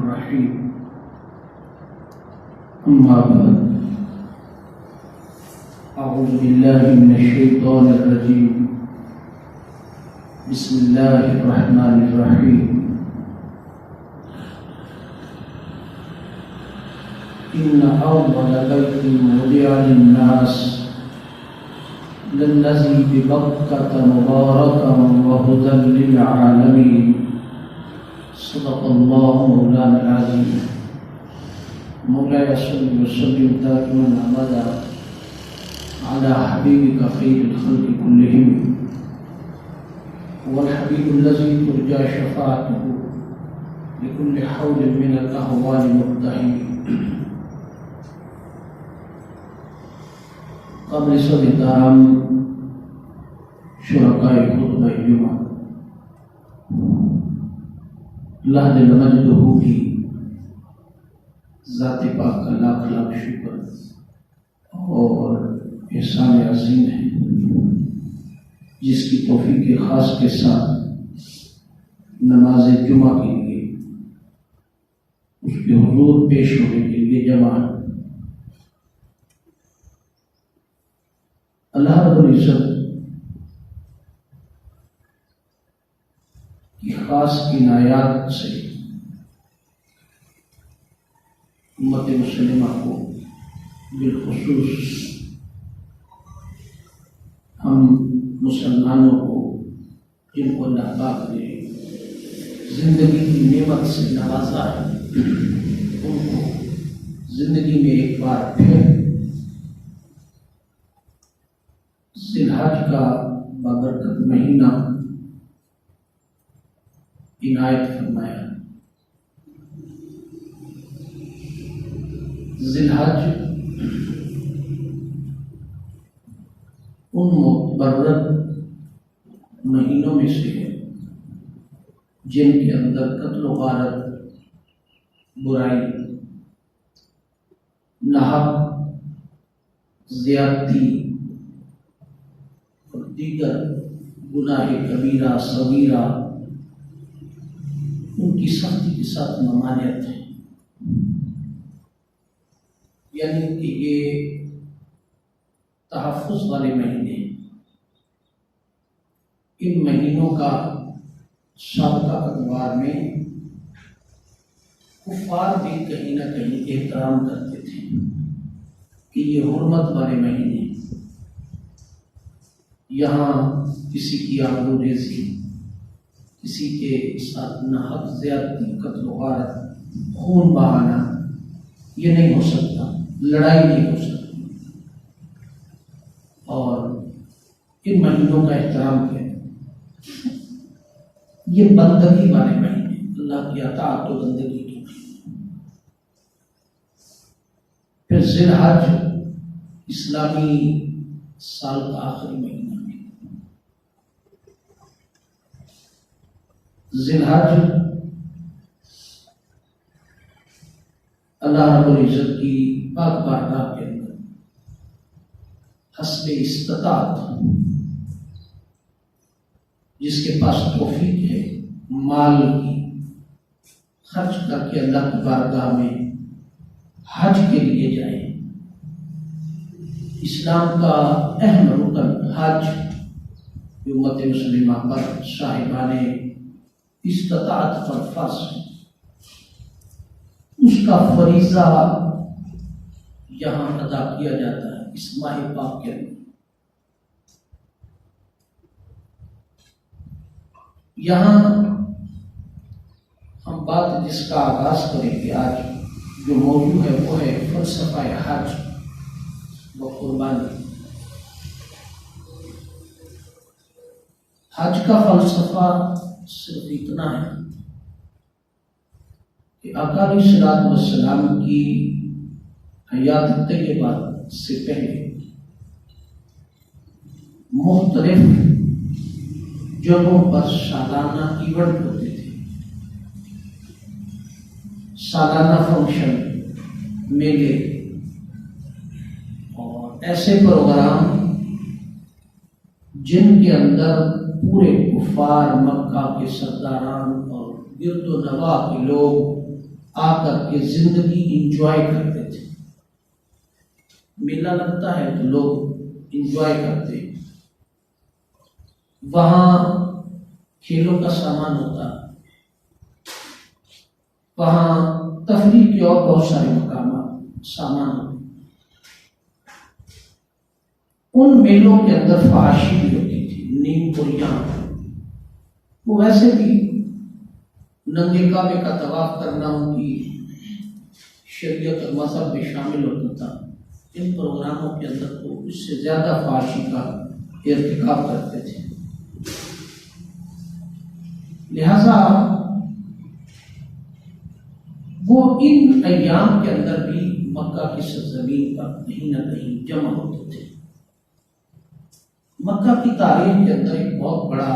الرحيم أما بعد أعوذ بالله من الشيطان الرجيم بسم الله الرحمن الرحيم إن أول بيت وضع للناس للذي ببكة مباركا وهدى للعالمين صدق الله مولانا العظيم مولاي صل وسلم دائما أبدا على حبيبك خير الخلق كلهم والحبيب الذي ترجى شفاعته لكل حول من الأهوال مقتحم. قبل سب احترام شرکائے خطبہ جمعہ، اللہ جل مجدہ کی ذات پاک کا لاکھ لاکھ شکر اور احسان عظیم ہے جس کی توفیق خاص کے ساتھ نماز جمعہ کے لیے اس کے حضور پیش ہونے کے لیے جمع ہے۔ اللہ رب العزت کی خاص عنایات سے امت مسلمہ کو بالخصوص ہم مسلمانوں کو جن کو اللہ پاک نے زندگی کی نعمت سے نوازا ہے ان کو زندگی میں ایک بار پھر ذی الحج کا بابرکت مہینہ عنایت فرمایا۔ ذی الحج ان مبارک مہینوں میں سے ہے جن کے اندر قتل و غارت، برائی، نہب، زیادتی اور دیگر گناہ کبیرہ صغیرہ ان کی سختی کے ساتھ ممانعت ہے، یعنی کہ یہ تحفظ والے مہینے، ان مہینوں کا سابقہ ادوار میں کفار بھی کہیں نہ کہیں احترام کرتے تھے کہ یہ حرمت والے مہینے، یہاں کسی کی آبروریزی، کسی کے ساتھ ناحق زیادتی، قتل و غارت، خون بہانا یہ نہیں ہو سکتا، لڑائی نہیں ہو سکتی، اور ان مہینوں کا احترام کریں۔ یہ بندگی والے مہینے، اللہ کی اطاعت و بندگی کے مہینے۔ پھر ذی الحج اسلامی سال کا آخری مہینہ، ذی الحج اللہ رب العزت کی پاک بارگاہ کے اندر حسب استطاعت جس کے پاس توفیق ہے مال کی خرچ کر کے اللہ کی بارگاہ میں حج کے لیے جائیں۔ اسلام کا اہم رکن حج امت مسلمہ پر صاحبان استطاعت پر فرض ہے، اس کا فریضہ یہاں ادا کیا جاتا ہے اس ماہ پاک کے اندر۔ یہاں ہم بات جس کا آغاز کریں گے آج جو موضوع ہے وہ ہے فلسفہ حج و قربانی۔ حج کا فلسفہ صرف اتنا ہے کہ آقا علیہ الصلوۃ والسلام کی حیات طیبہ سے پہلے مختلف جگہوں پر سالانہ ایونٹ ہوتے تھے، سالانہ فنکشن، میلے اور ایسے پروگرام جن کے اندر پورے کفار مکہ کے سرداران اور گرد و نواح کے لوگ آ کر کے زندگی انجوائے کرتے تھے۔ میلہ لگتا ہے تو لوگ انجوائے کرتے، وہاں کھیلوں کا سامان ہوتا، وہاں تفریح کے اور بہت سارے مقامات سامان ہوتے۔ ان میلوں کے اندر فحاشی بھی ہوتی تھی، نیم پوریاں، وہ ویسے بھی ننگے کعبے کا طواف کرنا ان کی شریعت اور مذہب میں شامل ہوتا تھا۔ ان پروگراموں کے اندر تو اس سے زیادہ فحاشی کا ارتکاب کرتے تھے۔ لہذا وہ ان ایام کے اندر بھی مکہ کی سرزمین پر کہیں نہ کہیں جمع ہوتے تھے۔ مکہ کی تاریخ کے اندر ایک بہت بڑا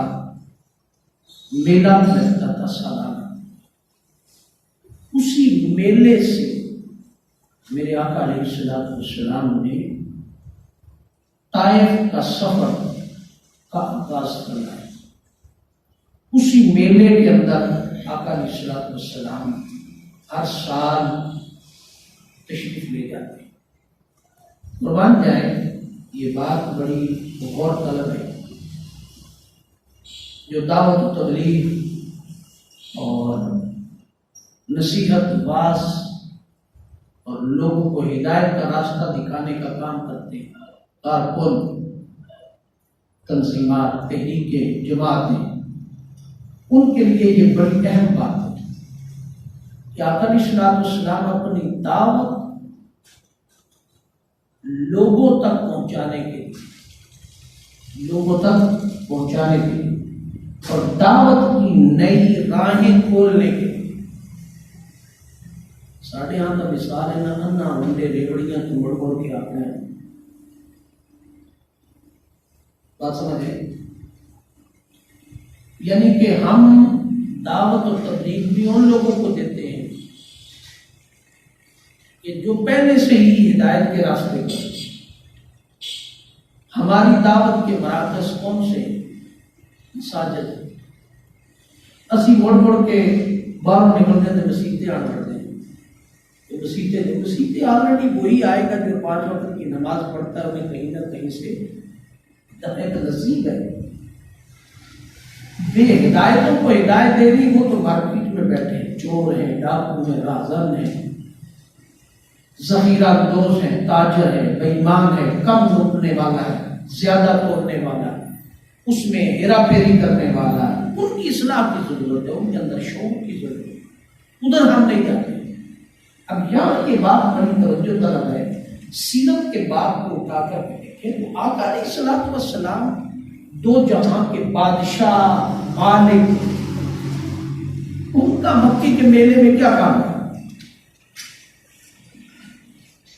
میلہ بھی لگتا تھا سالانہ۔ اسی میلے سے میرے آقا علیہ السلام نے طائف کا سفر کا آغاز کرنا ہے۔ اسی میلے کے اندر آقا علیہ السلام ہر سال تشریف لے جاتے ہیں۔ قربان جائیں، یہ بات بڑی غور طلب ہے۔ جو دعوت و تبلیغ اور نصیحت واعظ اور لوگوں کو ہدایت کا راستہ دکھانے کا کام کرتے ہیں، کارکن، تنظیمات، تحریکیں، جماعتیں، ان کے لیے یہ بڑی اہم بات ہے کہ آقا علیہ السلام اپنی دعوت لوگوں تک پہنچانے کے لیے اور دعوت کی نئی راہیں کھولنے کے لیے، ساڑھے یہاں کا مثال ہے نا، انا انڈے ریوڑیاں تو مڑ مڑ کے آتے ہیں، بات سمجھے؟ یعنی کہ ہم دعوت اور تبلیغ بھی ان لوگوں کو دیتے ہیں کہ جو پہلے سے ہی ہدایت کے راستے پر۔ ہماری دعوت کے مراکز کون سے؟ مساجد۔ اسی مڑ مڑ کے باہر نکلنے سے مسیطیں آن پڑتے ہیں۔ مسیطیں آلریڈی وہی آئے گا جو 5 وقت کی نماز پڑھتا ہے، انہیں کہیں نہ کہیں سے ایک نصیب ہے۔ بے ہدایتوں کو ہدایت دے رہی، وہ تو مارکیٹ میں بیٹھے ہیں، چور ہیں، ڈاکو ہیں، رازن ہیں، ذخیرہ دوز ہیں، تاجر ہے، بے ایمان ہے، کم لوٹنے والا ہے، زیادہ توڑنے والا ہے، اس میں ہیرا پھیری کرنے والا ہے۔ ان کی اصلاح کی ضرورت ہے، ان کے اندر شعور کی ضرورت ہے، ادھر ہم نہیں جاتے۔ اب یہاں یہ بات بڑی توجہ طلب ہے، سیرت کے باب کو اٹھا کر کے دیکھیں تو آقا علیہ السلام 2 جہاں کے بادشاہ، مالک، ان کا مکی کے میلے میں کیا کام تھا؟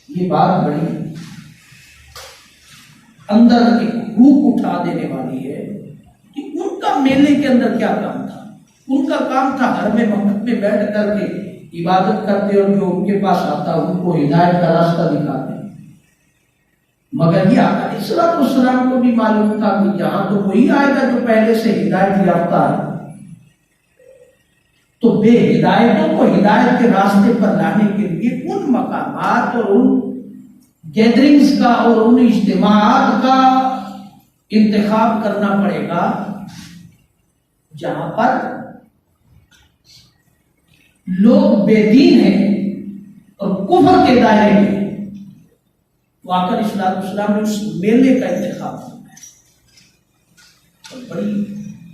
یہ بات بڑی اندر ایک روح اٹھا دینے والی ہے کہ ان کا میلے کے اندر کیا کام تھا۔ ان کا کام تھا حرم مکہ میں بیٹھ کر کے عبادت کرتے اور جو ان کے پاس آتا ان کو ہدایت کا راستہ دکھاتے۔ مگر یہ آقا علیہ السلام کو بھی معلوم تھا کہ یہاں تو وہی آئے گا جو پہلے سے ہدایت یافتہ ہے، تو بے ہدایتوں کو ہدایت کے راستے پر لانے کے لیے ان مقامات اور ان گیدرنگز کا اور ان اجتماعات کا انتخاب کرنا پڑے گا جہاں پر لوگ بے دین ہیں اور کفر کے دائرے میں۔ تو آقا علیہ السلام نے اس میلے کا انتخاب کرنا ہے۔ اور بڑی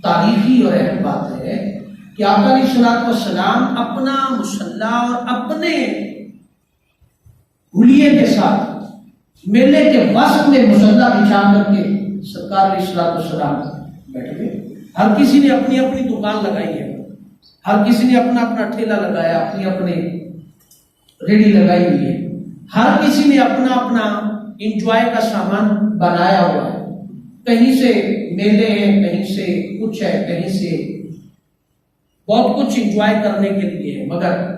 تاریخی اور اہم بات ہے کہ آقا علیہ السلام اپنا مصلی اور اپنے حلیے کے ساتھ میلے کے وسط میں مصلی بچھا کر کے سرکار علیہ السلام بیٹھ گئے۔ ہر کسی نے اپنی اپنی دکان لگائی ہے، ہر کسی نے اپنا اپنا ٹھیلا لگایا، اپنی ریڑھی لگائی ہوئی ہے، ہر کسی نے اپنا اپنا انجوائے کا سامان بنایا ہوا ہے۔ کہیں سے میلے ہیں، کہیں سے کچھ ہے، کہیں سے بہت کچھ انجوائے کرنے کے لیے ہے، مگر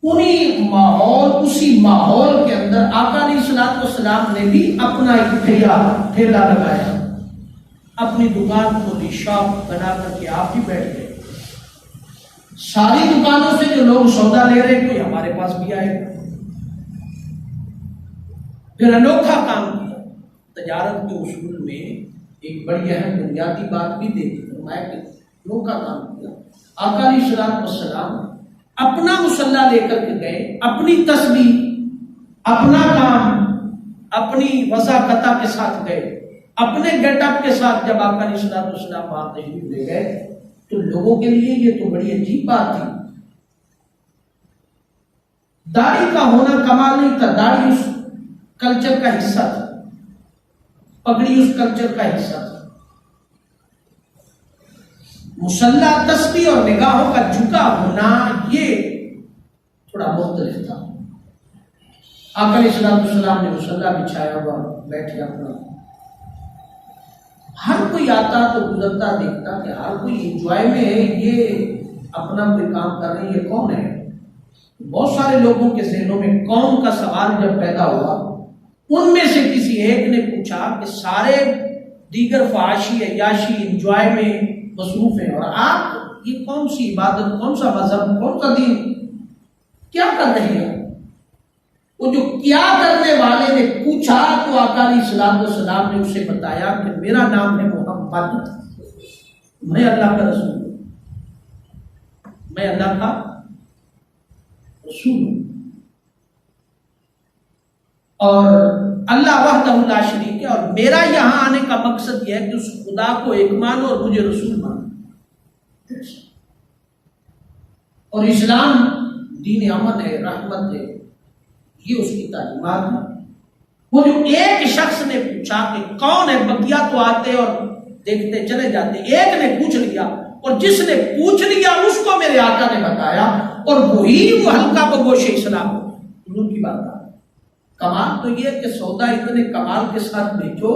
اسی ماحول کے اندر آقا علیہ السلام نے بھی اپنا ایک ٹھیلا لگایا، اپنی دکان کھولی، شاپ بنا کر کے آپ بھی بیٹھ گئے۔ ساری دکانوں سے جو لوگ سودا لے رہے ہیں کوئی ہمارے پاس بھی آئے گا. پھر انوکھا کام کیا. تجارت کے اصول میں ایک بڑی اہم بنیادی بات بھی دے دی. فرمایا کہ انوکھا کام کیا. آقا علیہ الصلوۃ والسلام اپنا مصلی لے کر کے گئے، اپنی تسبیح، اپنا کام، اپنی وضاقتہ کے ساتھ گئے، اپنے گیٹ اپ کے ساتھ. جب آقا علیہ الصلوۃ والسلام وہاں تشریف لے گئے تو لوگوں کے لیے یہ تو بڑی عجیب بات تھی. داڑھی کا ہونا کمال نہیں تھا، داڑھی اس کلچر کا حصہ تھا، پگڑی اس کلچر کا حصہ تھا. مصلی، تسبیح اور نگاہوں کا جھکا ہونا یہ تھوڑا مختلف تھا. آقا علیہ الصلوۃ والسلام نے مصلی بچھایا ہوا بیٹھے اپنا. ہر کوئی آتا تو گزرتا دیکھتا کہ ہر کوئی انجوائے میں ہے، یہ اپنا کوئی کام کر رہے ہیں، یہ کون ہے؟ بہت سارے لوگوں کے ذہنوں میں کون کا سوال جب پیدا ہوا، ان میں سے کسی ایک نے پوچھا کہ سارے دیگر فحاشی عیاشی انجوائے میں مصروف ہیں اور آپ یہ کون سی عبادت، کون سا مذہب، کون سا دین کیا کر رہے ہیں؟ وہ جو کیا کرنے والے نے پوچھا تو آقا علیہ الصلوۃ والسلام نے اسے بتایا کہ میرا نام ہے محمد، میں اللہ کا رسول ہوں، میں اللہ کا رسول ہوں. اور اللہ وحدہ لا شریک ہے، اور میرا یہاں آنے کا مقصد یہ ہے کہ اس خدا کو ایک مانو اور مجھے رسول مانو. اور اسلام دین امن ہے، رحمت ہے، یہ اس کی تعلیمات ہے. وہ جو ایک شخص نے پوچھا کہ کون ہے، بقیہ تو آتے اور دیکھتے چلے جاتے، ایک نے پوچھ لیا اور جس نے پوچھ لیا اس کو میرے آقا نے بتایا اور وہی وہ ہلکا بگوش اسلام ہو. حضور کی بات ہے. کمال تو یہ ہے کہ سودا اتنے کمال کے ساتھ بیچو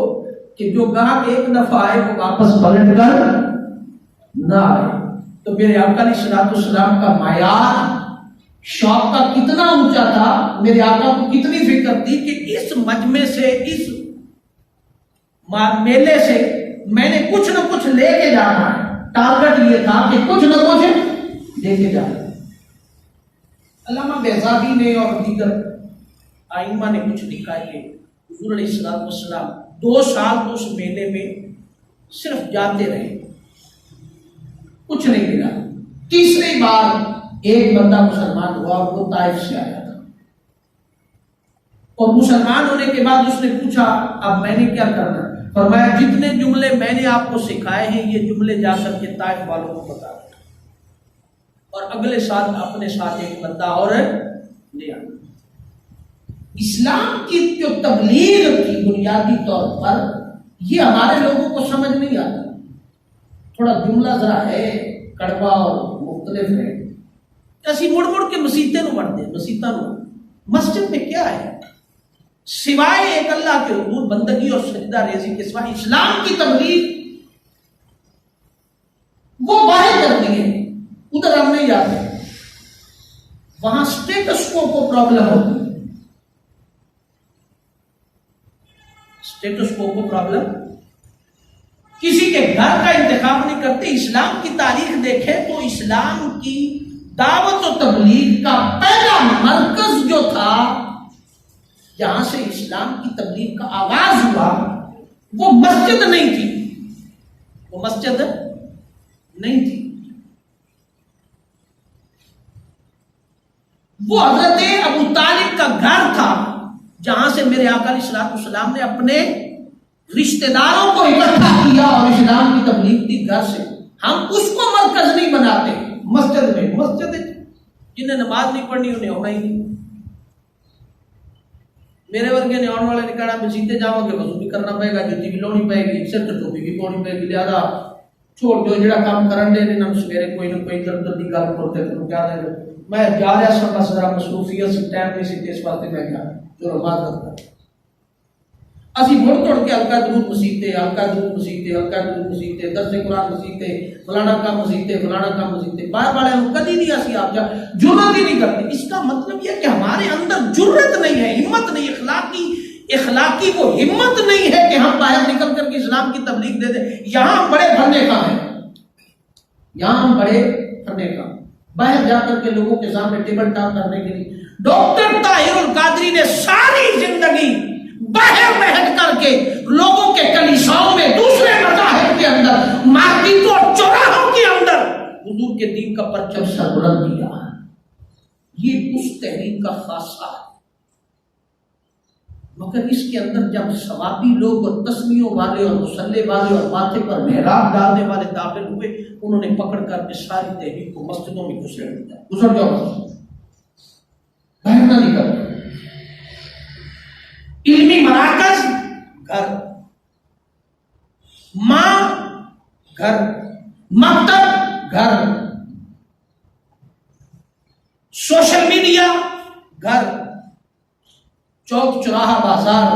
کہ جو گاہک ایک دفعہ آئے وہ واپس پلٹ کر نہ آئے. تو میرے آقا علیہ الصلوۃ والسلام کا معیار شوق کا کتنا اونچا تھا. میرے آقا کو کتنی فکر تھی کہ اس مجمع سے، اس میلے سے میں نے کچھ نہ کچھ لے کے جانا ہے. ٹارگٹ یہ تھا کہ کچھ نہ کچھ لے کے جانا. علامہ بیضاوی نے اور دیگر آئمہ نے کچھ لکھا ہے کہ حضور علیہ الصلوۃ والسلام 2 سال تو اس میلے میں صرف جاتے رہے، کچھ نہیں ملا. تیسری بار ایک بندہ مسلمان ہوا اور وہ طائف سے آیا تھا، اور مسلمان ہونے کے بعد اس نے پوچھا اب میں نے کیا کرنا؟ فرمایا جتنے جملے میں نے آپ کو سکھائے ہیں یہ جملے جا کر کے طائف والوں کو بتا دیں، اور اگلے سال اپنے ساتھ ایک بندہ اور لے آنا. اسلام کی جو تبلیغ کی بنیادی طور پر یہ ہمارے لوگوں کو سمجھ نہیں آتا. تھوڑا جملہ ذرا ہے کڑوا اور مختلف ہے. اسی مڑ مڑ کے مسیطے نو بڑھتے، مسیطہ نو مسجد میں کیا ہے سوائے ایک اللہ کے حضور بندگی اور سجدہ ریزی کے سوائے اسلام کی تبلیغ وہ باہر کرتی ہے. ادھر ہم نہیں جاتے، وہاں سٹیٹس کو پرابلم ہوتی ہے. سٹیٹس کو پرابلم، کسی کے گھر کا انتخاب نہیں کرتے. اسلام کی تاریخ دیکھیں تو اسلام کی دعوت و تبلیغ کا پہلا مرکز جو تھا جہاں سے اسلام کی تبلیغ کا آغاز ہوا وہ مسجد نہیں تھی، وہ مسجد نہیں تھی، وہ حضرت ابو طالب کا گھر تھا جہاں سے میرے آقا علیہ الصلوۃ والسلام نے اپنے رشتہ داروں کو اکٹھا کیا اور اسلام کی تبلیغ کی. گھر سے ہم اس کو مرکز نہیں بناتے. مسجد میں، مسجد جنہیں نماز نہیں پڑھنی انہیں ہونا ہی نہیں. میرے ورگے نے آنے والے نے کہا مسیطے جاؤ گے وضو بھی کرنا پائے گا، جوتی بھی لونی پائے گی، سر تے ٹوپی بھی پاؤنی پائے گی. لہٰذا چھوڑ دو جڑا کام کرن دے نہ سویرے کوئی نہ کوئی درد دی گل کرتے تو کیا دے. میں جا رہا سا بس ذرا مصروفیت سے ٹائم نہیں سی اس واسطے میں کیا چلو بات کرتا. اسی مڑ توڑ کے ہلکا درود مسیطے، ہلکا درود مسیطے، ہلکا درود مسیطے، درس قرآن مسیطے، فلانا کام مسیطے، فلانا کام مسیطے. بار بار کدی نہیں ایسی آپ جا جرت ہی نہیں کرتے. اس کا مطلب یہ کہ ہمارے اندر جرت نہیں ہے، ہمت نہیں، اخلاقی وہ ہمت نہیں ہے کہ ہم باہر نکل کر کے اسلام کی تبلیغ دے دیں. یہاں ہم بڑے بھرنے کا ہے، یہاں ہم بڑے بھرنے کا. باہر جا کر کے لوگوں کے سامنے ٹیبل ٹاپ کرنے کے لیے. ڈاکٹر طاہر القادری نے ساری زندگی باہر میں ہٹ کر کے لوگوں کے کلیساؤں میں، دوسرے مذاہب کے اندر، مارکیٹوں اور چوراہوں کے اندر حضور کے دین کا پرچم سربلند کیا. یہ اس تحریک کا خاصہ ہے. مگر اس کے اندر جب ثوابی لوگ اور تسمیوں والے اور مسلح والے اور ماتھے پر محراب ڈالنے والے داخل ہوئے، انہوں نے پکڑ کر کے ساری تحریک کو مسجدوں میں گھسیڑ دیا. گزر جاؤ مسجد، باہر نہ نکل. علمی مراکز گھر، ماں گھر، مکتب گھر، سوشل میڈیا گھر، چوک چوراہا بازار.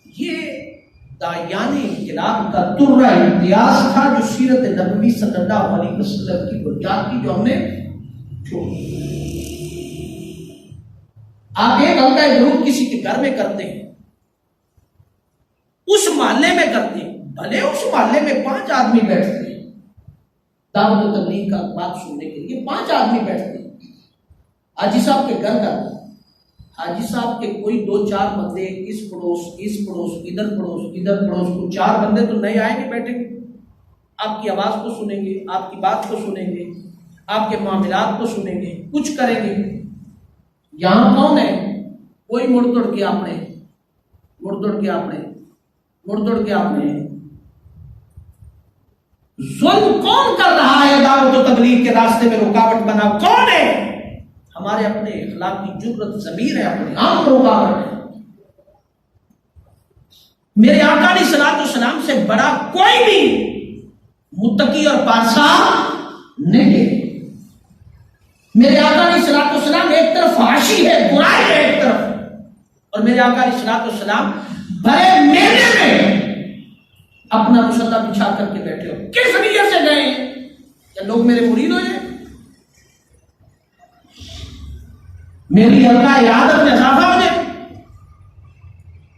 یہ داعیان انقلاب کا درہ امتیاز تھا جو سیرت نبوی صلی اللہ علیہ وسلم کی بنیاد کی، جو ہم نے چھوڑی. آپ ایک حلقہ ضرور کسی کے گھر میں کرتے ہیں، اس محلے میں کرتے ہیں، بھلے اس محلے میں 5 آدمی بیٹھتے ہیں دعوت و تبلیغ کا بات سننے کے لیے، 5 آدمی بیٹھتے ہیں. حاجی صاحب کے گھر کا، حاجی صاحب کے کوئی 2-4 بندے، اس پڑوس ادھر پڑوس کو 4 بندے تو نہیں آئیں گے، بیٹھیں گے، آپ کی آواز کو سنیں گے، آپ کی بات کو سنیں گے، آپ کے معاملات کو سنیں گے، کچھ کریں گے. یہاں کون ہے؟ کوئی مڑ توڑ کے آپ نے ظلم کون کر رہا ہے دعوت و تبلیغ کے راستے میں رکاوٹ بنا؟ کون ہے؟ ہمارے اپنے اخلاقی جرت ضمیر ہے، اپنے آپ کو رکاوٹ ہے. میرے آقا علیہ الصلوۃ والسلام سے بڑا کوئی بھی متقی اور پارسا نہیں ہے. میرے آقا علیہ الصلوۃ والسلام ایک طرف فحاشی ہے، برائی ہے ایک طرف، اور میرے آقا علیہ الصلوۃ والسلام بڑے میلے میں اپنا مسلح بچھا کر کے بیٹھے ہو. کس نیت سے گئے ہیں؟ کیا لوگ میرے مرید ہو جائیں، میری حلقہ عیادت میں اضافہ ہو جائے؟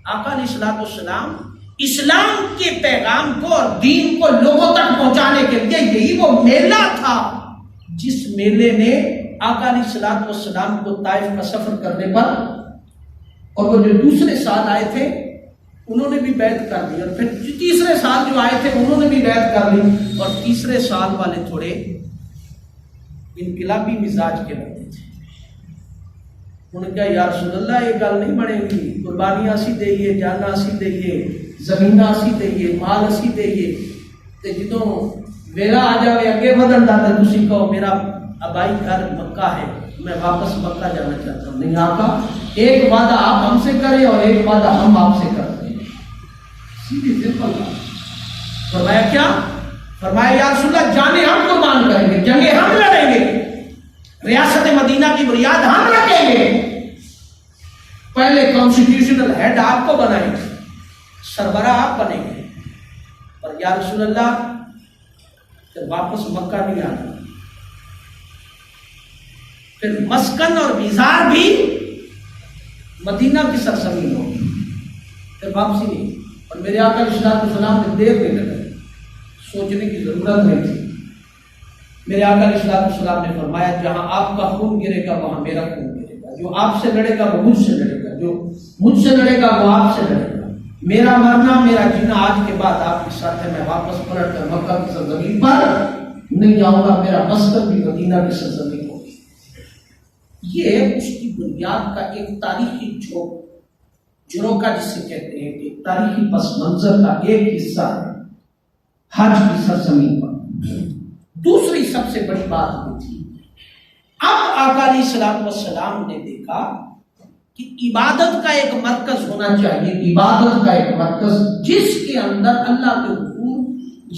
آقا علیہ الصلوۃ والسلام اسلام کے پیغام کو اور دین کو لوگوں تک پہنچانے کے لیے، یہی وہ میلہ تھا جس میلے نے آقا علیہ الصلوۃ والسلام کو طائف کا سفر کرنے پر، اور وہ جو دوسرے سال آئے تھے انہوں نے بھی بیعت کر لی، اور پھر تیسرے سال جو آئے تھے انہوں نے بھی بیعت کر لی، اور تیسرے سال والے تھوڑے انقلابی مزاج کے بندے تھے. انہوں نے کہا یا رسول اللہ یہ گل نہیں بنے گی، قربانیاں اسی دئیے، جانا اسی دئیے، زمینہ اسی دئیے، مال اسی دئیے، تے جدوں ویلا آ جاوے اگے بدن دا تے تسی کہو میرا ابائی گھر مکہ ہے، میں واپس مکہ جانا چاہتا ہوں. نہیں آقا، ایک وعدہ آپ ہم سے کریں اور ایک وعدہ ہم آپ سے کرتے ہیں. سیدھی سمپل بات. فرمایا کیا؟ فرمایا یا رسول اللہ جانیں ہم قربان کریں گے، جنگیں ہم لڑیں گے، ریاست مدینہ کی بنیاد ہم رکھیں گے، پہلے کانسٹیٹیوشنل ہیڈ آپ کو بنائیں گے، سربراہ آپ بنیں گے، پر یا رسول اللہ پھر واپس مکہ نہیں آنا، پھر مسکن اور میزار بھی مدینہ کی سرزمین ہوگی، پھر واپسی نہیں. اور میرے آقا علیہ السلام نے دیر نہیں لگائی، سوچنے کی ضرورت نہیں تھی. میرے آقا علیہ السلام نے فرمایا جہاں آپ کا خون گرے گا وہاں میرا خون گرے گا، جو آپ سے لڑے گا وہ مجھ سے لڑے گا، جو مجھ سے لڑے گا وہ آپ سے لڑے گا. میرا مرنا میرا جینا آج کے بعد آپ کے ساتھ ہے. میں واپس پلٹ کر مکہ کی سرزمین پر نہیں جاؤں گا، میرا مسکن بھی مدینہ کی سرزمین ہوگی. یہ اس کی بنیاد کا ایک تاریخی جھروکا جسے کہتے ہیں، ایک تاریخی پس منظر کا ایک حصہ ہے حج کی سرزمین پر. دوسری سب سے بڑی بات یہ تھی، اب آقا علیہ الصلوۃ والسلام نے دیکھا کہ عبادت کا ایک مرکز ہونا چاہیے، عبادت کا ایک مرکز جس کے اندر اللہ کے حضور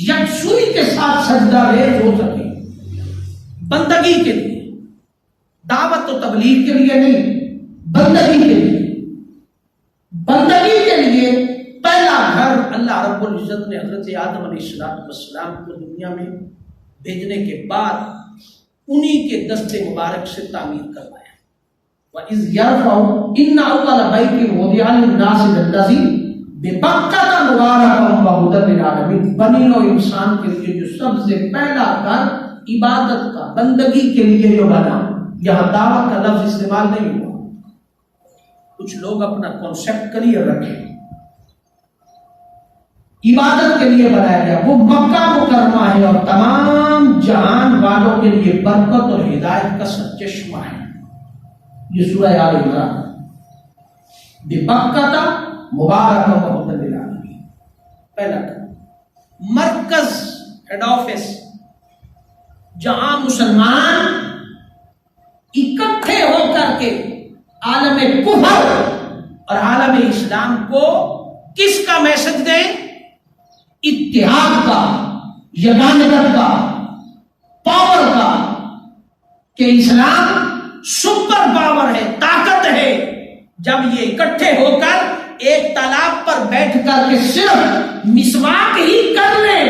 یکسوئی کے ساتھ سجدہ ریز ہو سکے، بندگی کے لیے، دعوت و تبلیغ کے لیے نہیں، بندگی کے لیے. بندگی کے لیے پہلا گھر اللہ رب العزت نے حضرت آدم علیہ السلام کو دنیا میں بھیجنے کے بعد انہی کے دست مبارک سے تعمیر کروایا. وَإِذْ يَرْفَعُ إِنَّ أَوَّلَ بَيْتٍ وُضِعَ لِلنَّاسِ لَلَّذِي بِبَكَّةَ مُبَارَكًا وَهُدًى لِلْعَالَمِينَ. بنی نوع انسان کے لیے جو سب سے پہلا گھر عبادت کا، بندگی کے لیے جو بنا، یہاں دعوت کا لفظ استعمال نہیں ہوا۔ کچھ لوگ اپنا کانسیپٹ کلیئر رکھیں، عبادت کے لیے بنایا گیا، وہ مکہ مکرمہ ہے اور تمام جہان والوں کے لیے برکت اور ہدایت کا سرچشمہ ہے۔ یہ سورہ آل عمران، بِبَکَّۃَ مبارکۃ وَہُدًى لِلْعَالَمِین۔ پہلا مرکز، ہیڈ آفس، جہاں مسلمان اکٹھے ہو کر کے عالم کفر اور عالم اسلام کو کس کا میسج دیں؟ اتحاد کا، یگانگت کا، پاور کا، کہ اسلام سپر پاور ہے، طاقت ہے۔ جب یہ اکٹھے ہو کر ایک تالاب پر بیٹھ کر کے صرف مسواک ہی کر لیں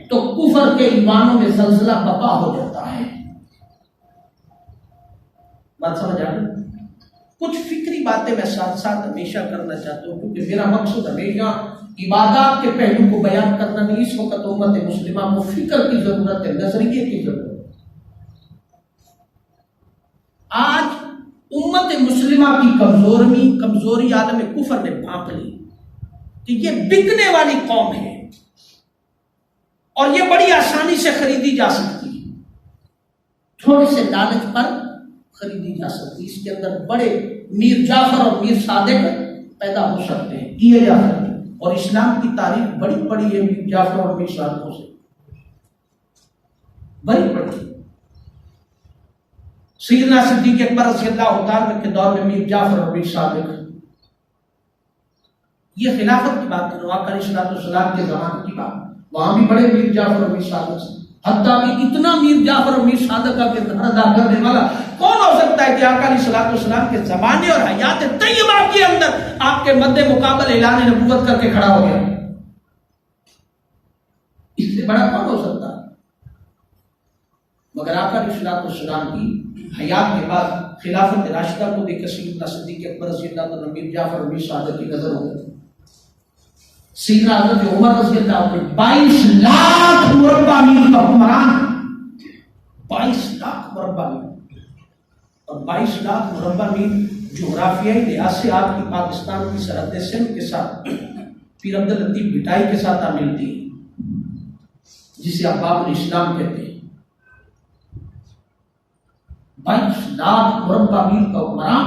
تو کفر کے ایمانوں میں زلزلہ بپا ہو جاتا ہے۔ بات سمجھ آ گئی؟ کچھ فکری باتیں میں ساتھ ساتھ ہمیشہ کرنا چاہتا ہوں، کیونکہ میرا مقصد ہمیشہ عبادات کے پہلو کو بیان کرنا نہیں۔ اس وقت امت مسلمہ کو فکر کی ضرورت ہے، نظریے کی ضرورت ہے۔ آج امت مسلمہ کی کمزوری عالم کفر نے بھانپ لی کہ یہ بکنے والی قوم ہے اور یہ بڑی آسانی سے خریدی جا سکتی ہے، تھوڑے سے لالچ پر خریدی جا سکتی ہے۔ اس کے اندر بڑے میر جعفر اور میر صادق پیدا ہو سکتے ہیں، کیے جا سکتے ہیں، اور اسلام کی تاریخ بڑی بڑی ہے میر جعفر اور میر صادقوں سے، بڑی بڑی۔ سیدنا صدیق اکبر رضی اللہ تعالیٰ کے دور میں میر جعفر اور میر صادق، یہ خلافت کی بات ہے، آقا علیہ السلام کے زمانے کی بات، وہاں بھی بڑے میر جعفر اور میر صادق سے، حتیٰ کہ اتنا میر جعفر اور میر صادق کا کردار ادا کرنے والا کون ہو سکتا ہے کہ آقا علیہ السلام کے زمانے اور حیات طیبہ کے اندر آپ کے مد مقابل اعلان نبوت کر کے کھڑا ہو گیا؟ اس سے بڑا کون ہو سکتا ہے؟ مگر آقا علیہ السلام کی حیات کے بعد خلافت راشدہ کو دیکھ کر سیدنا صدیق اکبر رضی اللہ عنہ میر جعفر اور میر صادق کی نظر ہو گئی۔ سیدنا حضرت عمر رضی اللہ عنہ 22 لاکھ مربع میل کا حکمران، 22 لاکھ مربع میل، اور 22 لاکھ مربع میل جغرافیائی لحاظ سے آپ کی پاکستان کی سرحد سندھ کے ساتھ پیر عبد اللطیف بھٹائی کے ساتھ آپ ملتی ہے، جسے آپ باب الاسلام کہتے ہیں۔ 22 لاکھ مربع میل کا حکمران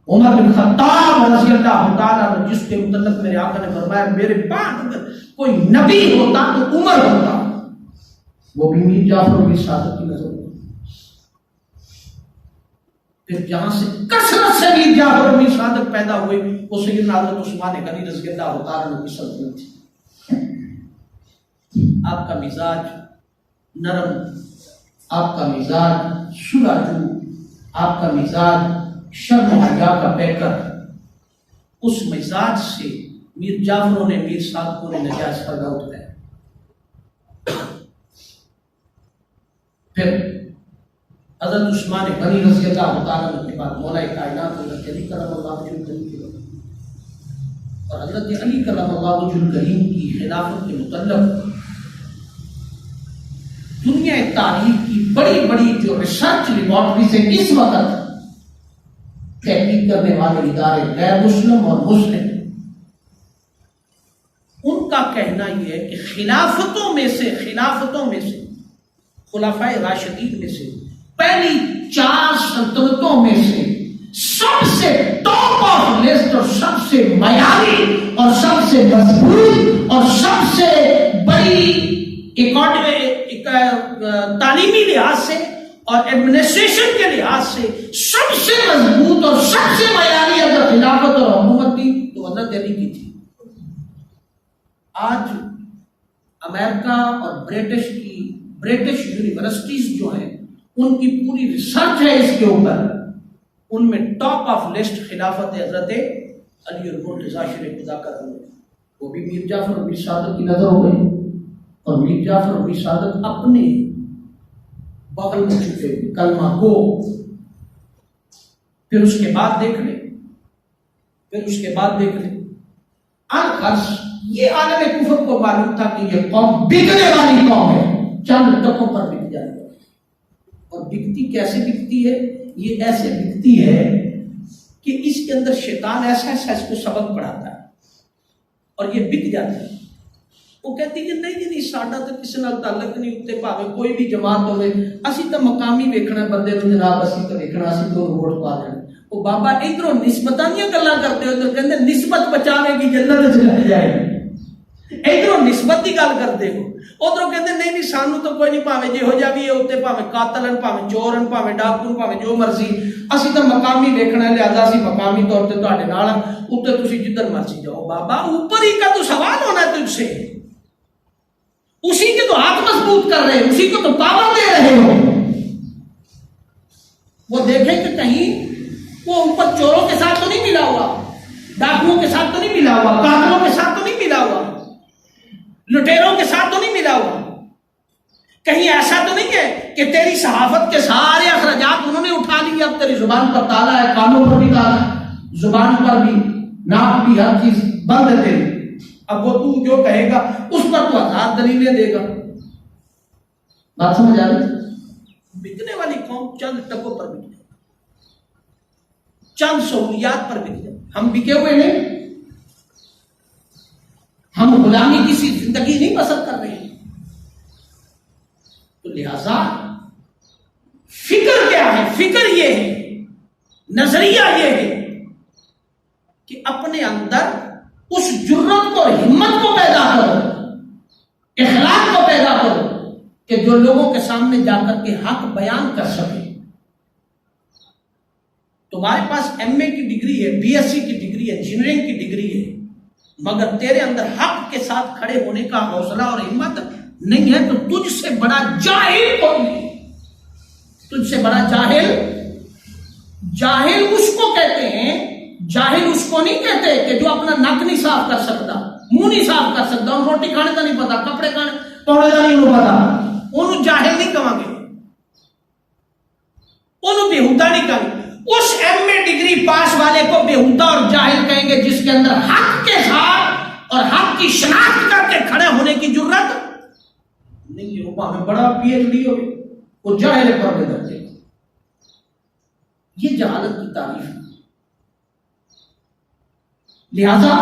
عمر بن خطاب رضی اللہ تعالیٰ عنہ، جس کے متعلق میرے آقا نے فرمایا میرے بعد اگر کوئی نبی ہوتا تو عمر ہوتا، وہ بھی میر جعفر اور میر صادق کی نظر ہوتی۔ پھر جہاں سے کثرت سے میر جعفر اور میر صادق پیدا ہوئے وہ سیدنا حضرت عثمان غنی رضی اللہ تعالیٰ عنہ کی سلطنت تھی۔ آپ کا مزاج نرم، آپ کا مزاج سلاجو، آپ کا مزاج شرم و حیا کا پیکر، اس مزاج سے میر جعفروں نے میر صادقوں نے نجائز فائدہ اٹھایا۔ پھر حضرت عثمان غنی رضی اللہ تعالیٰ عنہ کے بعد مولا کائنات حضرت علی کرم اللہ وجہہ الکریم اور حضرت علی کرم اللہ وجہہ الکریم کی خلافت کے متعلق دنیا تاریخ کی بڑی بڑی جو ریسرچ لیبارٹریز ہیں اس وقت تحقیق کرنے والے ادارے غیر مسلم اور مسلم، ان کا کہنا یہ ہے کہ خلافتوں میں سے خلفائے راشدین میں سے پہلی 4 سلطنتوں میں سے سب سے ٹاپ آف لسٹ اور سب سے معیاری اور سب سے مضبوط اور سب سے بڑی تعلیمی لحاظ سے اور ایڈمنسٹریشن کے لحاظ سے سب سے مضبوط اور سب سے معیاری اگر خلافت اور حکومت تھی تو حضرت علی کی تھی۔ آج امریکہ اور برٹش یونیورسٹیز جو ہیں ان کی پوری ریسرچ ہے اس کے اوپر، ان میں ٹاپ آف لسٹ خلافت حضرت علی المرتضیٰ شریف خدا کر ہوئے، وہ بھی میر جعفر اور میر صادق کی نظر ہو گئی، اور میر جعفر اور میر صادق اپنے بغل میں چھپے کلمہ کو۔ پھر اس کے بعد دیکھ لیں الغرض یہ عالم کفر کو معلوم تھا کہ یہ قوم بگڑنے والی قوم ہے، چند ٹکوں پر بک جائے گا، بکتی کیسے بکتی ہے؟ یہ ایسے بکتی ہے کہ اس کے اندر شیطان ایسا ایسا اس کو سبق پڑھاتا ہے اور یہ بک جاتا ہے. وہ کہتی کہ نہیں ساڈا تو کسی نال تعلق نہیں، اتنے بھاوے کوئی بھی جماعت ہوئے، اسی تو مقامی ویکھنا بندے نوں جناب، اسی تو ویکھنا، اسی تو ووٹ پا دینا. وہ بابا ادھروں نسبتاں دیاں گلاں کرتے ہو، ادھر کہندے نسبت بچاوے گی جنت چ لے جائے گی. ادھروں نسبت کی گل کرتے ہو، ادھروں کہندے نہیں سانو تو کوئی نہیں، بھاوے جہو جا بھی ہے اتنے، بھاوے قاتل ہیں، بھاوے چور ہیں، بھاوے ڈاکو ہیں، بھاوے جو مرضی، اسی تو مقامی ویکھنا ہے، لہذا اسی مقامی طور تے تہاڈے نال ہاں، اتنے تسی جدھر مرضی جاؤ. بابا اوپر ہی کا تو سوال ہونا ہے تجھ سے، اسی کے تو ہاتھ مضبوط کر رہے ہیں، اسی کو تو پاور دے رہے ہو. وہ دیکھیں کہ کہیں وہ اوپر چوروں کے ساتھ تو نہیں ملا ہوا، ڈاکوؤں کے ساتھ تو نہیں ملا ہوا، قاتلوں کے ساتھ تو نہیں ملا ہوا، لٹیروں کے ساتھ تو نہیں ملا ہوا. کہیں ایسا تو نہیں ہے کہ تیری صحافت کے سارے اخراجات انہوں نے اٹھا لیے، اب تیری زبان پر تالا ہے، کانوں پر بھی تالا ہے، زبان پر بھی، ناک بھی، ہر چیز بند ہے تیری. اب وہ تو جو کہے گا اس پر تو ہزار دلیلیں دے گا. بات سمجھ آ رہی؟ بکنے والی قوم چند ٹکوں پر بک جائے، چند سہولیات پر بک جائے. ہم بکے ہوئے نہیں، ہم غلامی کی سی زندگی نہیں بسر کر رہے ہیں. تو لہذا فکر کیا ہے؟ فکر یہ ہے، نظریہ یہ ہے کہ اپنے اندر اس جرت کو، ہمت کو پیدا کرو، اخلاق کو پیدا کرو کہ جو لوگوں کے سامنے جا کر کے حق بیان کر سکے. تمہارے پاس ایم اے کی ڈگری ہے، بی ایس سی کی ڈگری ہے، انجینئرنگ کی ڈگری ہے، مگر تیرے اندر حق کے ساتھ کھڑے ہونے کا حوصلہ اور ہمت نہیں ہے تو تجھ سے بڑا جاہل کوئی نہیں. تجھ سے بڑا جاہل، جاہل اس کو کہتے ہیں، جاہل اس کو نہیں کہتے کہ جو اپنا نک نہیں صاف کر سکتا، منہ نہیں صاف کر سکتا، ان روٹی کھانے کا نہیں پتا، کپڑے پونے کا نہیں انہوں پتا، انہوں جاہل نہیں کہاں گے، انہوں بےہودہ نہیں کہیں گے. اس ایم اے ڈگری پاس والے کو بےہودہ اور جاہل کہیں گے جس کے اندر حق کے ساتھ اور حق کی شناخت کر کے کھڑے ہونے کی جرت نہیں ہے. وہ ہمیں بڑا پی ایچ ڈی ہو، وہ جاہل پر بے درجے. یہ جہالت کی تعریف ہے. لہذا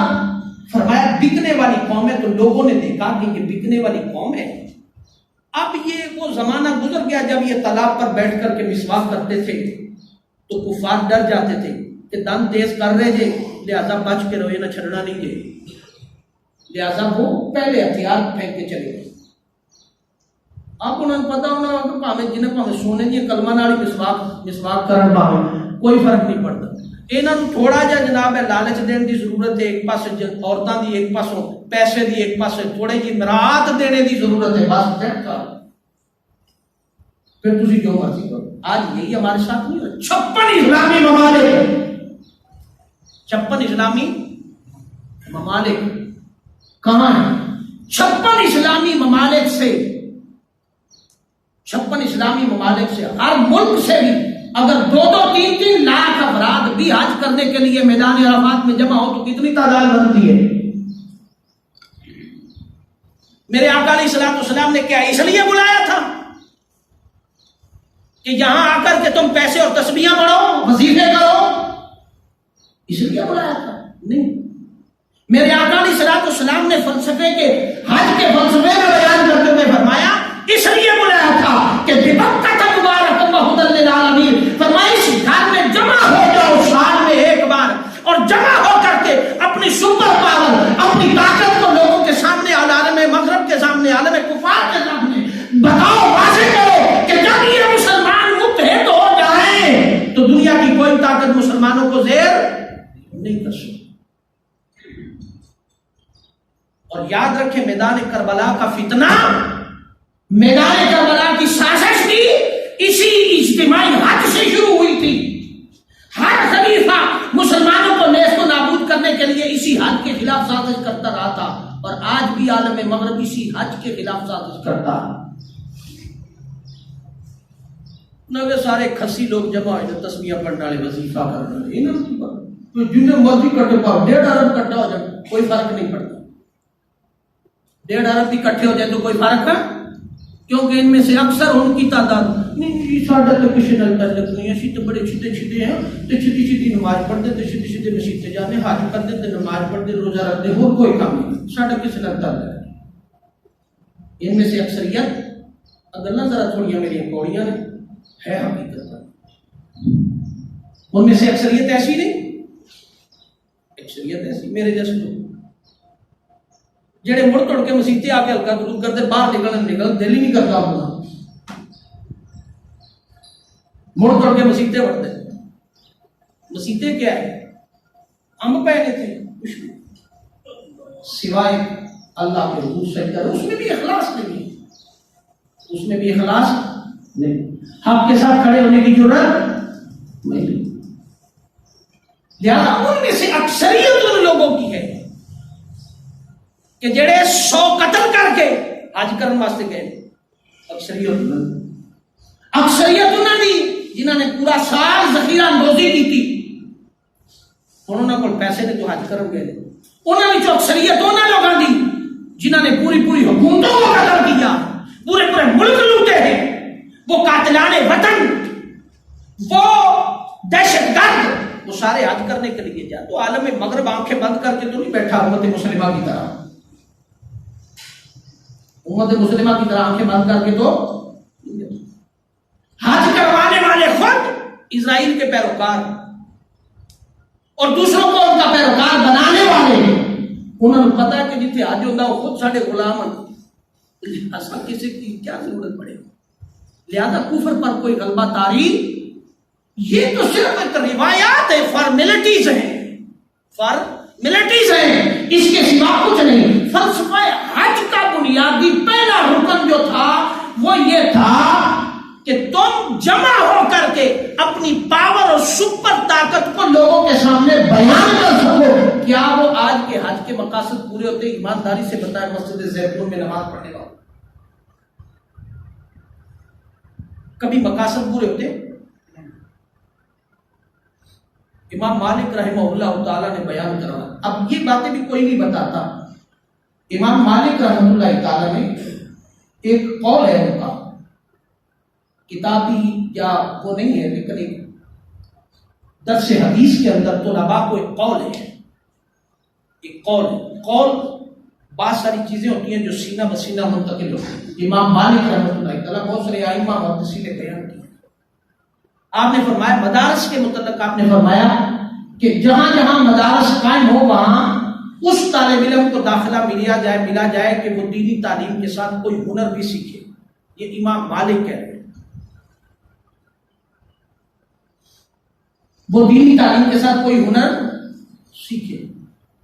فرمایا بکنے والی قوم ہے. تو لوگوں نے دیکھا کہ یہ بکنے والی قوم ہے. اب یہ وہ زمانہ گزر گیا جب یہ تالاب پر بیٹھ کر کے مسواک کرتے تھے تو کفار ڈر جاتے تھے کہ دم تیز کر رہے تھے، لہذا بچ کے روئے، نہ چھڑنا نہیں دے. لہذا وہ پہلے ہتھیار پھینک کے چلے گئے. آپ انہوں نے پتا ہونا کہ پاوے جنہیں پاوے سونے دی کلمہ نال مسواک کرن پاوے کوئی فرق نہیں پڑتا. انہاں نوں تھوڑا جہا جناب ہے لالچ دین دی ضرورت ہے، ایک پاسے عورتاں دی، ایک پاسوں پیسے دی، ایک پاسے تھوڑے جی مراعات دینے دی ضرورت ہے، بس چیک کر پھر تسی جو مرضی کرو. آج یہی ہمارے ساتھ نہیں ہے. 56 اسلامی ممالک، 56 اسلامی ممالک کہاں ہیں؟ 56 اسلامی ممالک سے، 56 اسلامی ممالک سے، ہر ملک سے بھی اگر 2-3 لاکھ افراد بھی حج کرنے کے لیے میدان عرفات میں جمع ہو تو کتنی تعداد بنتی ہے؟ میرے آقا علیہ الصلوۃ والسلام نے کیا اس لیے بلایا تھا کہ یہاں آ کر کے تم پیسے اور تسبیحاں پڑھو، وظیفے کرو، اس لیے بلایا تھا؟ نہیں. میرے آقا علیہ الصلوۃ والسلام نے فلسفے کے، حج کے فلسفے میں بیان کرتے ہوئے فرمایا اس لیے بلایا تھا کہ ببکۃ مبارک وہدی للعالمین، فرمایا اس گھر میں جمع ہو جاؤ سال میں ایک بار، اور جمع ہو کر کے اپنی سپر پاور، اپنی طاقت کو لوگوں کے سامنے، عالم مغرب کے سامنے، عالم کفار کے سامنے بتاؤ، واضح کرو کہ جب یہ مسلمان متحد ہو جائیں تو دنیا کی کوئی طاقت مسلمانوں کو زیر نہیں کر سکتی. اور یاد رکھیں میدان کربلا کا فتنہ، میدان کربلا کی سازش بھی اسی اجتماعی حج سے شروع ہوئی تھی. ہر خلیفہ مسلمانوں کو نیست و نابود کرنے کے لیے اسی حج کے خلاف سازش کرتا رہا تھا، اور آج بھی عالم مغرب اسی حج کے خلاف سازش کرتا ہے. نہ سارے کھسی لوگ جمع ہوئے تسبیحاں پڑھنے والے، وظیفہ کرنے والے، جنہیں مرضی کٹے پاؤ، 1.5 ارب کٹا ہو جائے کوئی فرق نہیں پڑتا. 1.5 ارب بھی کٹھے ہو جائے تو کوئی فرق ہے، کیونکہ ان میں سے اکثر ان کی تعداد نہیں ساڈا تو کسی نال تعلق نہیں، اسی تو بڑے چھتے چھتے ہیں، تو چھتی چھتی نماز پڑھتے تے چھتی چھتی مسجد تے جانے، حج کرتے تے نماز پڑھتے روزہ رکھتے، اور کوئی کام نہیں، ساڈا کسی نال تعلق نہیں۔ ان میں سے اکثریت اگر نہ ذرا تھوڑیاں میری کوڑیاں نے ہے حقیقت، ان میں سے اکثریت ایسی نہیں، اکثریت ایسی میرے جیسے لوگ جڑے مڑ توڑ کے مسیطے آ کے ہلکا درود کرتے، باہر نکل دل ہی نہیں کرتا ہونا، مڑ توڑ کے مسیطے بڑھتے۔ مسیطے کیا ہے؟ ہم پہنے تھے کچھ سوائے اللہ کے حضور سجدہ، اس میں بھی اخلاص نہیں، اس میں بھی اخلاص نہیں، حق کے ساتھ کھڑے ہونے کی ضرورت نہیں۔ لہذا ان میں سے اکثریت ان لوگوں کی ہے کہ جڑے 100 قتل کر کے حج کرنے واسطے گئے، اکثریت انہوں نے جنہوں نے پورا سال ذخیرہ اندوزی کی تھی، انہوں نے پیسے نے جو حج کرن گئے، انہوں نے جو اکثریت انہوں لوگوں نے جنہوں نے پوری پوری حکومتوں کو قتل کیا، پورے پورے ملک لوٹے ہیں، وہ قاتلان وطن، وہ دہشت گرد، وہ سارے حج کرنے کے لیے جا۔ تو عالم مغرب آنکھیں بند کر کے تو نہیں بیٹھا امت مسلمہ کی طرح، امت مسلمہ کی طرح آنکھیں بند کر کے تو حج کروانے والے خود اسرائیل کے پیروکار اور دوسروں کو ان کا پیروکار بنانے والے ہیں، انہوں نے پتا کہ جتنے حج ہوتا وہ خود سارے غلام ہیں، ایسا کسی کی کیا ضرورت پڑے؟ لہذا کفر پر کوئی غلبہ طاری، یہ تو صرف ایک روایات ہے، فارمیلٹیز ہیں، فارمیلٹیز ہیں، اس کے سوا کچھ نہیں۔ فلسفہ حج کا بنیادی پہلا رکن جو تھا وہ یہ تھا کہ تم جمع ہو کر کے اپنی پاور اور سپر طاقت کو لوگوں کے سامنے بیان کر سکو۔ کیا وہ آج کے حج کے مقاصد پورے ہوتے؟ ایمانداری سے بتائیں، مسجد زیتون میں نماز پڑھنے والا کبھی مقاصد پورے ہوتے؟ امام مالک رحمہ اللہ تعالیٰ نے بیان کرا، اب یہ باتیں بھی کوئی نہیں بتاتا، امام مالک رحمہ اللہ تعالیٰ نے ایک قول ہے ان کا، کتابی یا وہ نہیں ہے لیکن ایک درس حدیث کے اندر طلباء کو ایک قول ہے، ایک قول ہے، قول بہت ساری چیزیں ہوتی ہیں جو سینہ بسینہ منتقل ہوتی ہیں۔ امام مالک رحمۃ اللہ تعالیٰ بہت سارے ائمہ محدثین نے بیان کیا، آپ نے فرمایا مدارس کے متعلق آپ نے فرمایا کہ جہاں جہاں مدارس قائم ہو وہاں اس طالب علم کو داخلہ ملا جائے کہ وہ دینی تعلیم کے ساتھ کوئی ہنر بھی سیکھے۔ یہ امام مالک کہہ رہے ہیں، وہ دینی تعلیم کے ساتھ کوئی ہنر سیکھے۔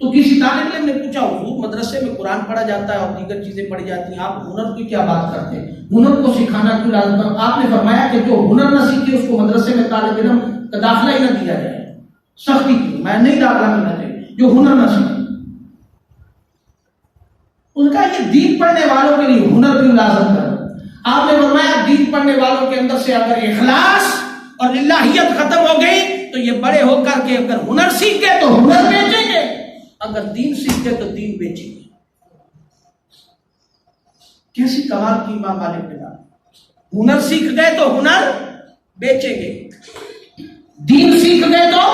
تو کسی طالب علم نے پوچھا حضور مدرسے میں قرآن پڑھا جاتا ہے اور دیگر چیزیں پڑھی جاتی ہیں، آپ ہنر کی کیا بات کرتے ہیں؟ ہنر کو سکھانا کیوں لازم ہے؟ آپ نے فرمایا کہ جو ہنر نہ سیکھے اس کو مدرسے میں طالب علم کا داخلہ ہی نہ دیا جائے، سختی کی، میں نہیں داخلہ ملنا چاہیے جو ہنر نہ سیکھے۔ ان کا یہ دین پڑھنے والوں کے لیے ہنر کیوں لازم کرو؟ آپ نے فرمایا دین پڑھنے والوں کے اندر سے اگر اخلاص اور الہیت ختم ہو گئی تو یہ بڑے ہو کر کے اگر ہنر سیکھ گئے تو ہنر بیچیں گے، اگر دین سیکھ گئے تو دین بیچیں گے۔ کیسی کمال کی امام مالک نے بات، ہنر سیکھ گئے تو ہنر بیچیں گے، دین سیکھ گئے تو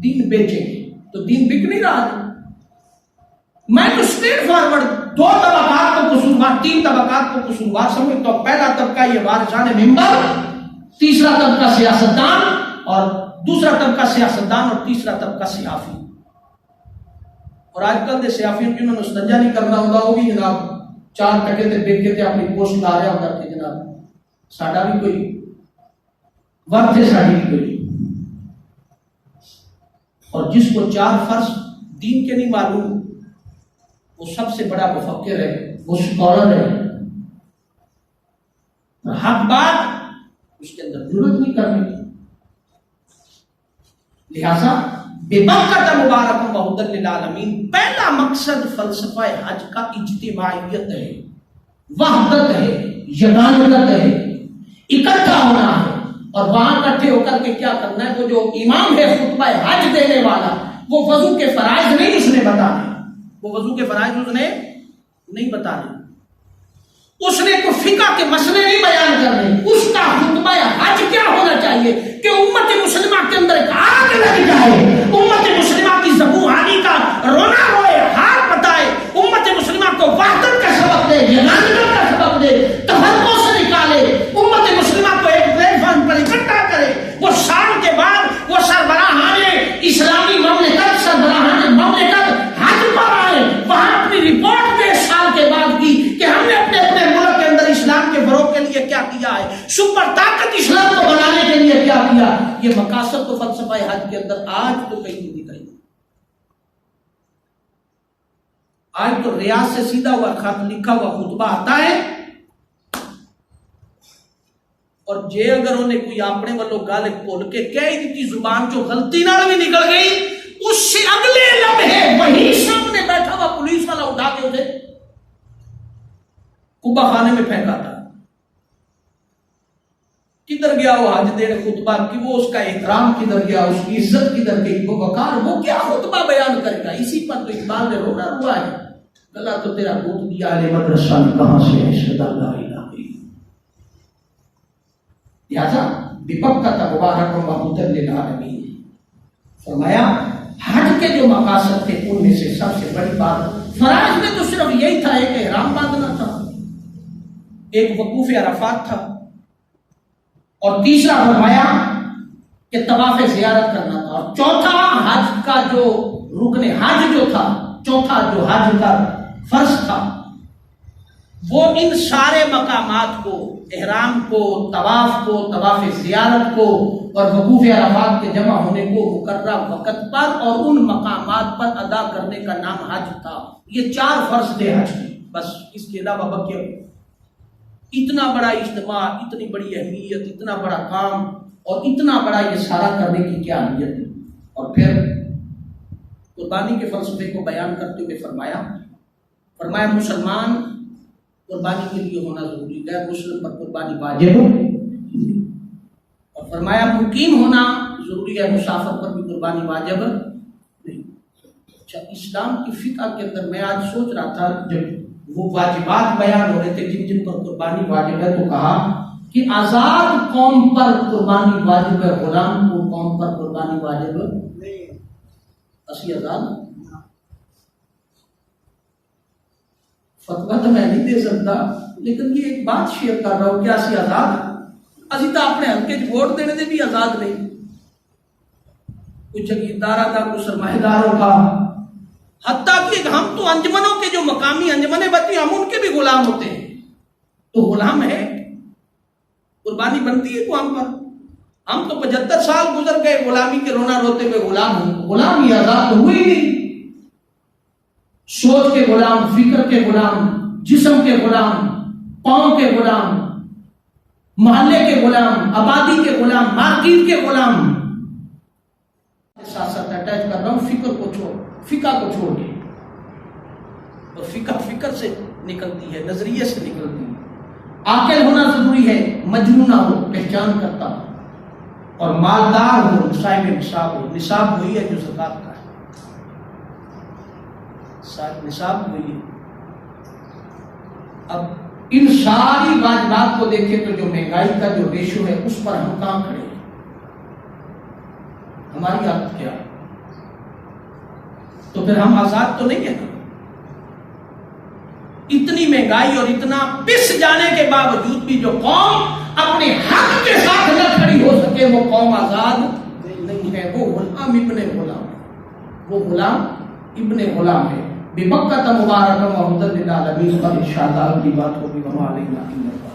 دین بیچیں گے۔ تو دین بک نہیں رہا، میں تو اسٹریٹ فارورڈ 2 طبقات کو قصوروار، 3 طبقات کو قصوروار سمجھتا ہوں۔ پہلا طبقہ یہ وارثان ممبر، تیسرا طبقہ سیاستدان، اور دوسرا طبقہ سیاستدان اور تیسرا طبقہ سیافی۔ اور آج کل دے سیافی جنہوں نے استنجا نہیں کرنا ہوتا وہ بھی جناب 4 ٹکے تے بیچ کے اپنی پوسٹ لا رہا ہوتا کہ جناب ساڈا بھی کوئی وقت ہے، ساڈی بھی کوئی۔ اور جس کو 4 فرض دین کے نہیں معلوم وہ سب سے بڑا مفکر ہے، وہ اسکالر ہے، حق بات اس کے اندر ضرورت نہیں کرنے کی۔ لہذا ببرکۃ مبارک وہدی للعالمین، پہلا مقصد فلسفہ حج کا اجتماعیت ہے، وحدت ہے، یگانت ہے، اکٹھا ہونا ہے۔ اور وہاں اکٹھے ہو کر کے کیا کرنا ہے؟ وہ جو امام ہے خطبہ حج دینے والا، وہ وضو کے فرائض نہیں اس نے بتانے، وہ وضو کے فرائض اس نے نہیں بتانے، اس نے کوئی فقہ کے مسئلے نہیں بیان کرنے، اس کا خطبہ حج کیا ہونا چاہیے کہ امت مسلمہ کے اندر ایک آگ لگ جائے، امت مسلمہ کی زبوحانی کا رونا روئے، ہار بتائے، امت مسلمہ کو وحدت کا سبق دے، جنازت کا سبق دے، تفرقوں سے نکالے، امت مسلمہ کو ایک پلیٹ فارم پر اکٹھا کرے۔ وہ شام کے بعد وہ سربراہان اسلامی مملکت، سربراہان مملکت حج پر آئے، وہاں اپنی رپورٹ دے سال کے بعد کی کہ ہم نے اپنے ملک کے اندر اسلام کے فروغ کے لیے کیا کیا ہے، سپر طاقت اسلام کو بنانے کے لیے کیا کیا۔ یہ مقاصد تو فلسفہ حج کے اندر آج تو کہیں نہیں دکھائی۔ آج تو ریاض سے سیدھا ہوا خط لکھا ہوا خطبہ آتا ہے، اور جے اگر انہیں کوئی اپنے والوں گل کھول کے کہہ دی زبان جو غلطی نال بھی نکل گئی، اس سے اگلے لمحے وہی سامنے بیٹھا ہوا پولیس والا اٹھا کے اسے قبہ خانے میں پھینکا تھا۔ کدھر گیا وہ حج دینے خطبہ کی، وہ اس کا احترام کدھر گیا، اس کی عزت کدھر گئی، وہ وقار، وہ کیا خطبہ بیان کرے گا؟ اسی پر تو اقبال نے رونا روا ہے، اللہ تو تیرا گوت دیا ہے مدرسہ میں کہاں سے ہے صدا لا الہ الا۔ لہذا بپکت مبارک و محمودن للعالمین، فرمایا حج کے جو مقاصد تھے ان میں سے سب سے بڑی بات فرائض میں تو صرف یہی تھا، ایک احرام باندھنا تھا، ایک وقوف عرفات تھا، اور تیسرا فرمایا کہ طواف زیارت کرنا تھا، اور چوتھا حج کا جو رکن حج جو تھا، چوتھا جو حج کا فرض تھا، وہ ان سارے مقامات کو، احرام کو، طواف کو، طواف زیارت کو اور وقوف عرفات کے جمع ہونے کو مقررہ وقت پر اور ان مقامات پر ادا کرنے کا نام حج تھا۔ یہ 4 فرض تھے حج کے، بس اس کے علاوہ بقیہ اتنا بڑا اجتماع، اتنی بڑی اہمیت، اتنا بڑا کام اور اتنا بڑا یہ سارا کرنے کی کیا اہمیت ہے۔ اور پھر قربانی کے فلسفے کو بیان کرتے ہوئے فرمایا مسلمان قربانی کے لیے ہونا ضروری ہے، مسلم پر قربانی واجب، اور فرمایا مقیم ہونا ضروری ہے، مسافر پر بھی قربانی واجب نہیں۔ اچھا، اسلام کی فقہ کے اندر میں آج سوچ رہا تھا جب وہ واجبات بیان ہو رہے تھے جن جن پر قربانی واجب ہے، تو کہا کہ آزاد قوم پر قربانی واجب ہے، غلام کو قوم پر قربانی واجب نہیں۔ اسی آزاد فتویٰ تو میں نہیں دے سکتا، لیکن یہ ایک بات شیئر کر رہا ہوں کہ اسی آزاد اسی تو اپنے حلقے ووٹ دینے دے بھی آزاد نہیں، کچھ جگیردار کا، کچھ سرمایہ داروں کا، حتیٰ کہ ہم تو انجمنوں کے جو مقامی انجمنیں بنتی ہم ان کے بھی غلام ہوتے ہیں، تو غلام ہے، قربانی بنتی ہے قوم پر۔ ہم تو 75 سال گزر گئے غلامی کے رونا روتے ہوئے غلام ہوں، غلام ہی آزاد تو ہوئی نہیں۔ سوچ کے غلام، فکر کے غلام، جسم کے غلام، پاؤں کے غلام، محلے کے غلام، آبادی کے غلام، مارکیٹ کے غلام۔ ساتھ ساتھ اٹیچ کر رہا ہوں فکر کو چھوڑ، فقہ کو چھوڑ کے، اور فقہ فکر سے نکلتی ہے، نظریے سے نکلتی ہے۔ عاقل ہونا ضروری ہے، مجنون نہ ہو، پہچان کرتا ہو، اور مالدار ہو، صاحب نصاب ہو۔ نصاب وہی ہے جو زکات کا ہے، نصاب وہی ہے۔ اب ان ساری واجبات کو دیکھیں تو جو مہنگائی کا جو ریشو ہے اس پر ہم کہاں کھڑے ہیں، ہماری عادت کیا ہے؟ تو پھر ہم آزاد تو نہیں ہیں نا۔ اتنی مہنگائی اور اتنا پس جانے کے باوجود بھی جو قوم اپنے حق کے ساتھ نہ کھڑی ہو سکے وہ قوم آزاد نہیں ہے، وہ غلام ابن غلام ہے، وہ غلام ابن غلام ہے۔ بمکہ مبارک و ہدی للعالمین پر انشاءاللہ اگلی بات ہوگی۔ وما علینا الا البلاغ۔